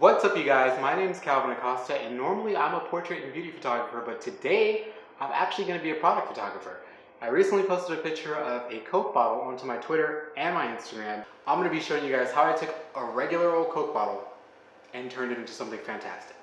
What's up, you guys? My name is Calvin Acosta, and normally I'm a portrait and beauty photographer, but today I'm actually going to be a product photographer. I recently posted a picture of a Coke bottle onto my Twitter and my Instagram. I'm going to be showing you guys how I took a regular old Coke bottle and turned it into something fantastic.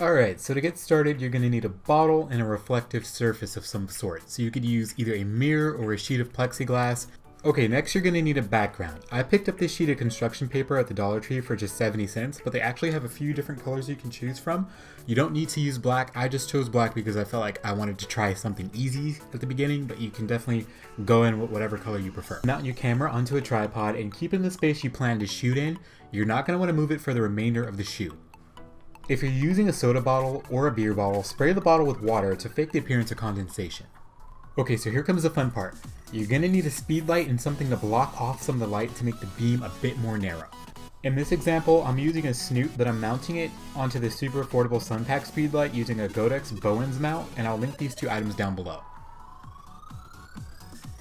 Alright, so to get started, you're going to need a bottle and a reflective surface of some sort. So you could use either a mirror or a sheet of plexiglass. Okay, next you're going to need a background. I picked up this sheet of construction paper at the Dollar Tree for just 70 cents, but they actually have a few different colors you can choose from. You don't need to use black. I just chose black because I felt like I wanted to try something easy at the beginning, but you can definitely go in with whatever color you prefer. Mount your camera onto a tripod and keep it in the space you plan to shoot in. You're not going to want to move it for the remainder of the shoot. If you're using a soda bottle or a beer bottle, spray the bottle with water to fake the appearance of condensation. Okay, so here comes the fun part. You're going to need a speed light and something to block off some of the light to make the beam a bit more narrow. In this example, I'm using a snoot, but I'm mounting it onto the super affordable Sunpack speed light using a Godox Bowens mount, and I'll link these two items down below.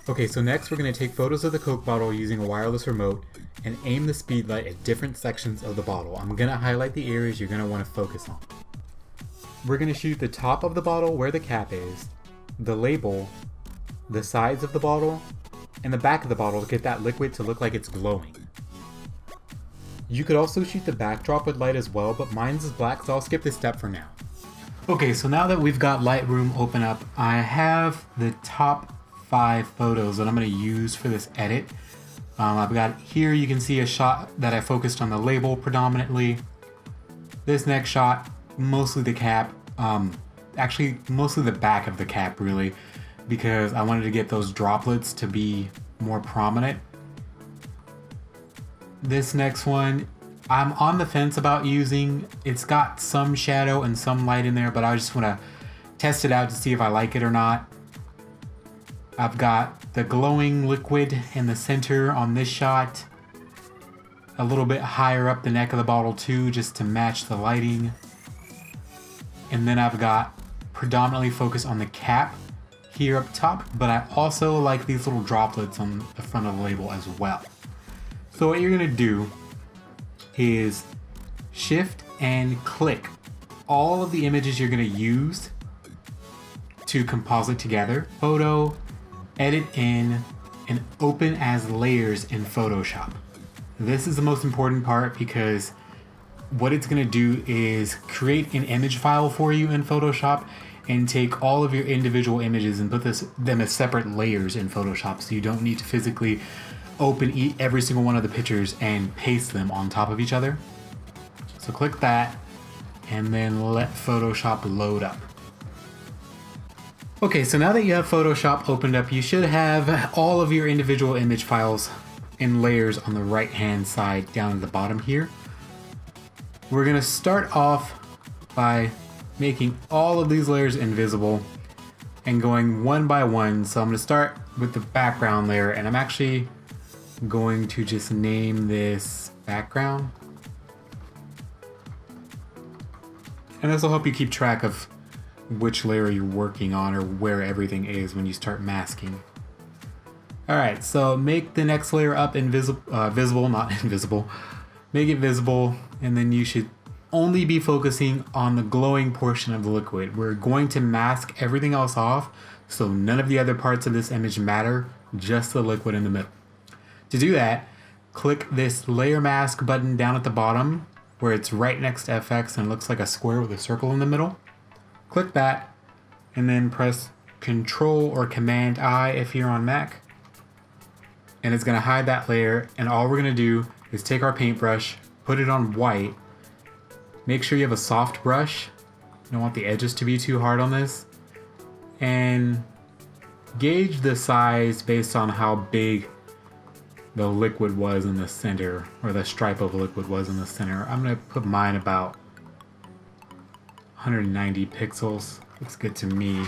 Okay, so next we're going to take photos of the Coke bottle using a wireless remote and aim the speed light at different sections of the bottle. I'm going to highlight the areas you're going to want to focus on. We're going to shoot the top of the bottle where the cap is, the label, the sides of the bottle, and the back of the bottle to get that liquid to look like it's glowing. You could also shoot the backdrop with light as well, but mine's is black, so I'll skip this step for now. Okay, so now that we've got Lightroom open up, I have the top 5 photos that I'm going to use for this edit. I've got here, you can see a shot that I focused on the label predominantly. This next shot, mostly the cap, actually mostly the back of the cap really, because I wanted to get those droplets to be more prominent. This next one, I'm on the fence about using. It's got some shadow and some light in there, but I just want to test it out to see if I like it or not. I've got the glowing liquid in the center on this shot, a little bit higher up the neck of the bottle too, just to match the lighting. And then I've got predominantly focus on the cap here up top, but I also like these little droplets on the front of the label as well. So what you're gonna do is shift and click all of the images you're gonna use to composite together. Photo, edit in, and open as layers in Photoshop. This is the most important part because what it's going to do is create an image file for you in Photoshop and take all of your individual images and put them as separate layers in Photoshop, so you don't need to physically open every single one of the pictures and paste them on top of each other. So click that and then let Photoshop load up. Okay, so now that you have Photoshop opened up, you should have all of your individual image files in layers on the right hand side down at the bottom here. We're gonna start off by making all of these layers invisible and going one by one. So I'm gonna start with the background layer, and I'm actually going to just name this background. And this will help you keep track of which layer you're working on or where everything is when you start masking. Alright, so make the next layer up visible, not invisible. Make it visible, and then you should only be focusing on the glowing portion of the liquid. We're going to mask everything else off, so none of the other parts of this image matter, just the liquid in the middle. To do that, click this layer mask button down at the bottom where it's right next to FX and looks like a square with a circle in the middle. Click that and then press Control or Command I if you're on Mac, and it's going to hide that layer. And all we're going to do is take our paintbrush, put it on white, make sure you have a soft brush, you don't want the edges to be too hard on this, and gauge the size based on how big the liquid was in the center, or the stripe of liquid was in the center. I'm going to put mine about 190 pixels. Looks good to me.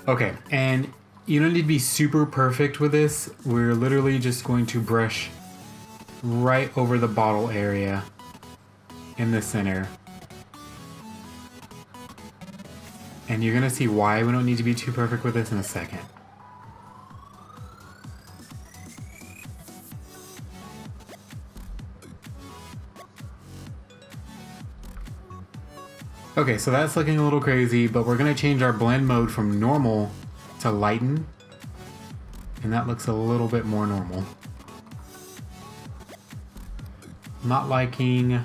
Okay, and you don't need to be super perfect with this. We're literally just going to brush right over the bottle area in the center And you're gonna see why we don't need to be too perfect with this in a second. Okay, so that's looking a little crazy, but we're gonna change our blend mode from normal to lighten. And that looks a little bit more normal. I'm not liking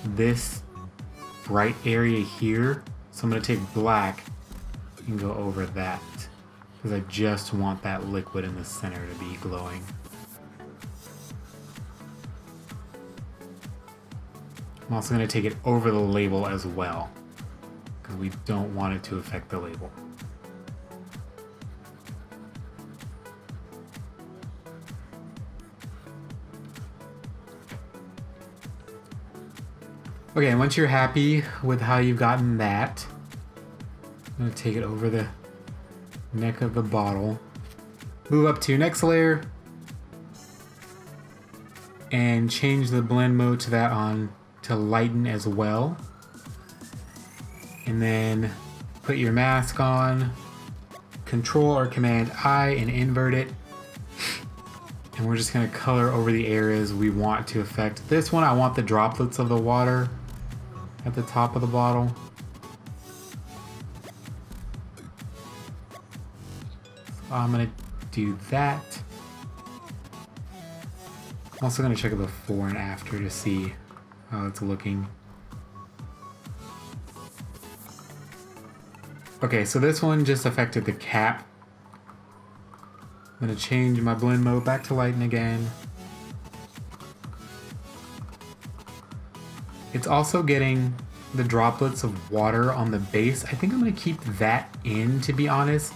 this bright area here, so I'm gonna take black and go over that because I just want that liquid in the center to be glowing. I'm also gonna take it over the label as well because we don't want it to affect the label. Okay, once you're happy with how you've gotten that, I'm gonna take it over the neck of the bottle, move up to next layer, and change the blend mode to that on to lighten as well. And then put your mask on, Control or Command I and invert it. And we're just gonna color over the areas we want to affect. This one, I want the droplets of the water at the top of the bottle. So I'm gonna do that. I'm also gonna check the before and after to see how it's looking. Okay, so this one just affected the cap. I'm gonna change my blend mode back to lighten again. It's also getting the droplets of water on the base. I think I'm gonna keep that in, to be honest,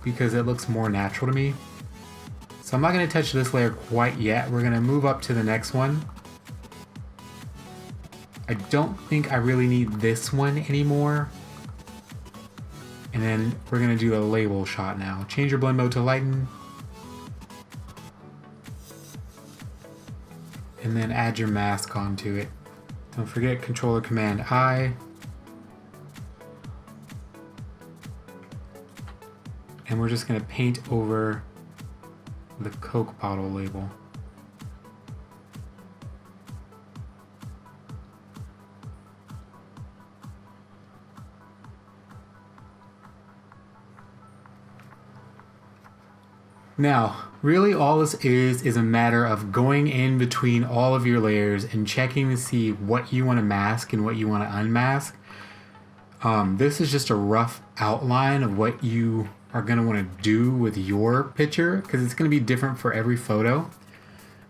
because it looks more natural to me. So I'm not gonna touch this layer quite yet. We're gonna move up to the next one. I don't think I really need this one anymore. And then we're gonna do a label shot now. Change your blend mode to lighten. And then add your mask onto it. Don't forget Control or Command I. And we're just gonna paint over the Coke bottle label. Now, really all this is a matter of going in between all of your layers and checking to see what you want to mask and what you want to unmask. This is just a rough outline of what you are going to want to do with your picture because it's going to be different for every photo.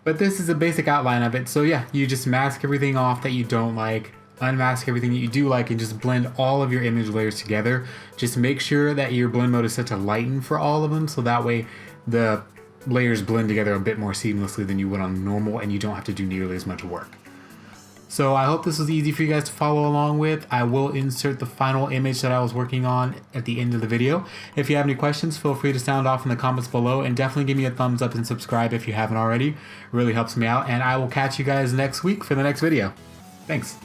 But this is a basic outline of it. So yeah, you just mask everything off that you don't like, unmask everything that you do like, and just blend all of your image layers together. Just make sure that your blend mode is set to lighten for all of them, so that way the layers blend together a bit more seamlessly than you would on normal, and you don't have to do nearly as much work. So I hope this was easy for you guys to follow along with. I will insert the final image that I was working on at the end of the video. If you have any questions, feel free to sound off in the comments below, and definitely give me a thumbs up and subscribe if you haven't already. It really helps me out, and I will catch you guys next week for the next video. Thanks.